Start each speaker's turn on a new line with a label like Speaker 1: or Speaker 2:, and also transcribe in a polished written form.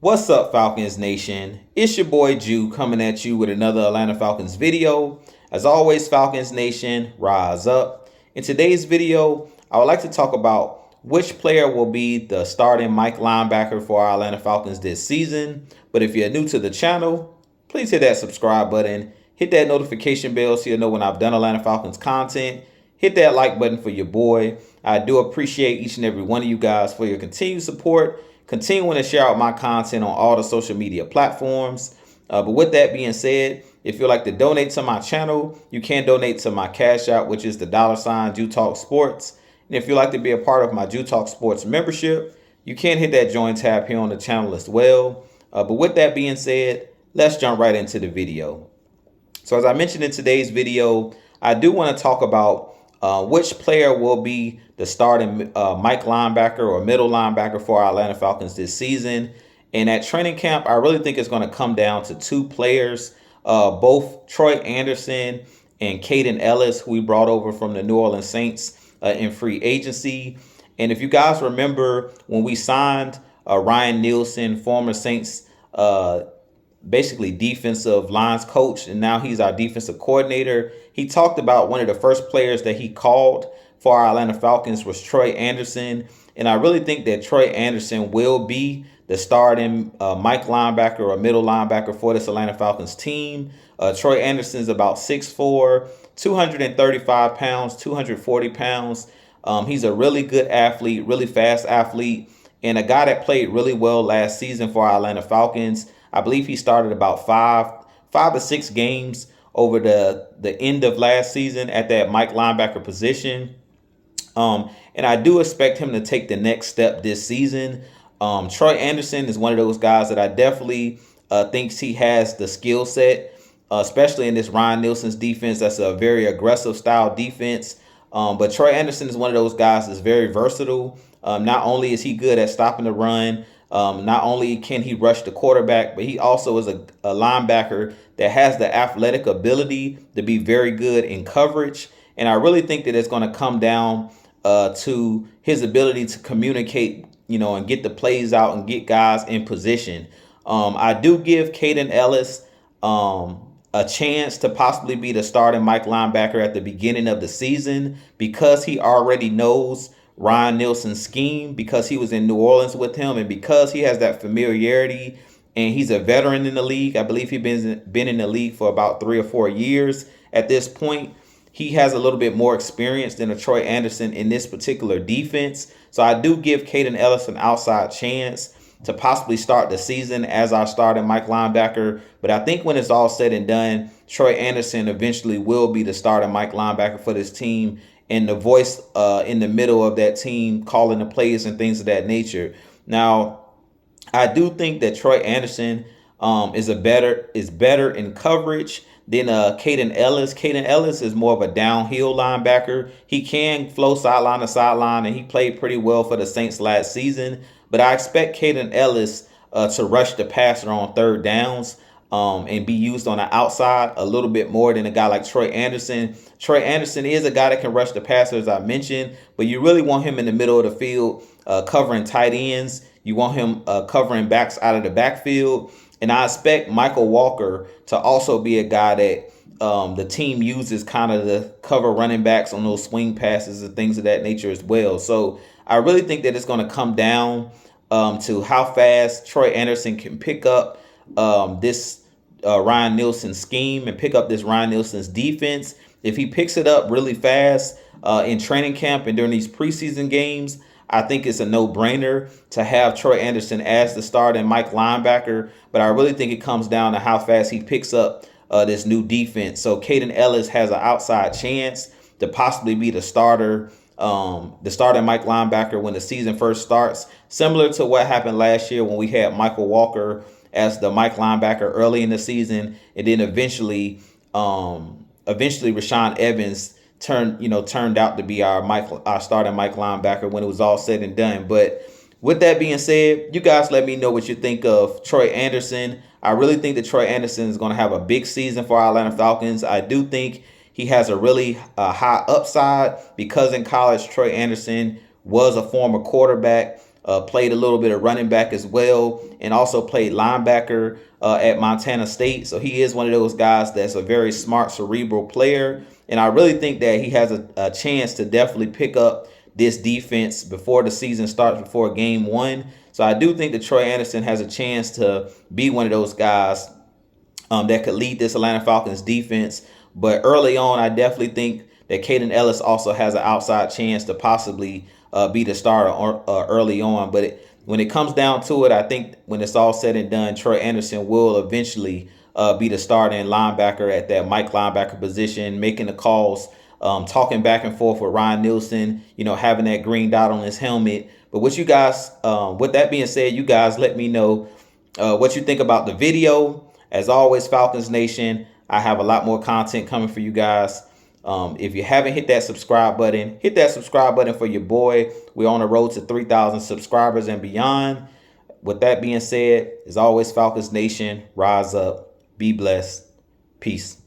Speaker 1: What's up, Falcons Nation? It's your boy Jew coming at you with another Atlanta Falcons video. As always, Falcons Nation, rise up. In today's video, I would like to talk about which player will be the starting Mike linebacker for our Atlanta Falcons this season. But if you're new to the channel, please hit that subscribe button. Hit that notification bell so you'll know when I've done Atlanta Falcons content. Hit that like button for your boy. I do appreciate each and every one of you guys for your continued support. Continuing to share out my content on all the social media platforms. But with that being said, if you'd like to donate to my channel, you can donate to my Cash App, which is the $ Jew Talk Sports. And if you'd like to be a part of my Jew Talk Sports membership, you can hit that join tab here on the channel as well. But with that being said, let's jump right into the video. So as I mentioned in today's video, I do want to talk about which player will be the starting Mike linebacker or middle linebacker for our Atlanta Falcons this season. And at training camp, I really think it's going to come down to two players, both Troy Anderson and Caden Ellis, who we brought over from the New Orleans Saints in free agency. And if you guys remember when we signed Ryan Nielsen, former Saints basically defensive lines coach, and now he's our defensive coordinator. He talked about one of the first players that he called for our Atlanta Falcons was Troy Anderson. And I really think that Troy Anderson will be the starting Mike linebacker or middle linebacker for this Atlanta Falcons team. Troy Anderson is about 6'4", 235 pounds, 240 pounds. He's a really good athlete, really fast athlete, and a guy that played really well last season for our Atlanta Falcons. I believe he started about five to six games over the end of last season at that Mike linebacker position. And I do expect him to take the next step this season. Troy Anderson is one of those guys that I definitely thinks he has the skill set, especially in this Ryan Nielsen's defense. That's a very aggressive style defense. But Troy Anderson is one of those guys that's very versatile. Not only is he good at stopping the run, not only can he rush the quarterback, but he also is a linebacker that has the athletic ability to be very good in coverage. And I really think that it's going to come down to his ability to communicate, and get the plays out and get guys in position. I do give Caden Ellis a chance to possibly be the starting Mike linebacker at the beginning of the season because he already knows Ryan Nielsen's scheme, because he was in New Orleans with him, and because he has that familiarity, and he's a veteran in the league. I believe he's been in the league for about 3 or 4 years at this point. He has a little bit more experience than a Troy Anderson in this particular defense. So I do give Caden Ellis an outside chance to possibly start the season as our starting Mike linebacker. But I think when it's all said and done, Troy Anderson eventually will be the starting Mike linebacker for this team, and the voice in the middle of that team calling the plays and things of that nature. Now, I do think that Troy Anderson is better in coverage than Caden Ellis. Caden Ellis is more of a downhill linebacker. He can flow sideline to sideline, and he played pretty well for the Saints last season. But I expect Caden Ellis to rush the passer on third downs and be used on the outside a little bit more than a guy like Troy Anderson. Troy Anderson is a guy that can rush the passer, as I mentioned, but you really want him in the middle of the field covering tight ends. You want him covering backs out of the backfield. And I expect Michael Walker to also be a guy that the team uses kind of to cover running backs on those swing passes and things of that nature as well. So I really think that it's going to come down to how fast Troy Anderson can pick up this Ryan Nielsen scheme and pick up this Ryan Nielsen's defense. If he picks it up really fast in training camp and during these preseason games, I think it's a no-brainer to have Troy Anderson as the starting Mike linebacker. But I really think it comes down to how fast he picks up this new defense. So Caden Ellis has an outside chance to possibly be the starting Mike linebacker when the season first starts, similar to what happened last year when we had Michael Walker as the Mike linebacker early in the season, and then eventually Rashaan Evans turned out to be our starting Mike linebacker when it was all said and done. But with that being said, you guys let me know what you think of Troy Anderson. I really think that Troy Anderson is going to have a big season for our Atlanta Falcons. I do think he has a really high upside because in college, Troy Anderson was a former quarterback played a little bit of running back as well, and also played linebacker at Montana State. So he is one of those guys that's a very smart, cerebral player. And I really think that he has a chance to definitely pick up this defense before the season starts, before game one. So I do think that Troy Anderson has a chance to be one of those guys that could lead this Atlanta Falcons defense. But early on, I definitely think that Caden Ellis also has an outside chance to possibly be the starter early on. But when it comes down to it, I think when it's all said and done, Troy Anderson will eventually be the starting linebacker at that Mike linebacker position, making the calls, talking back and forth with Ryan Nielsen, having that green dot on his helmet. But what you guys, with that being said, you guys let me know what you think about the video. As always, Falcons Nation, I have a lot more content coming for you guys. If you haven't hit that subscribe button, hit that subscribe button for your boy. We're on the road to 3,000 subscribers and beyond. With that being said, as always, Falcons Nation, rise up, be blessed, peace.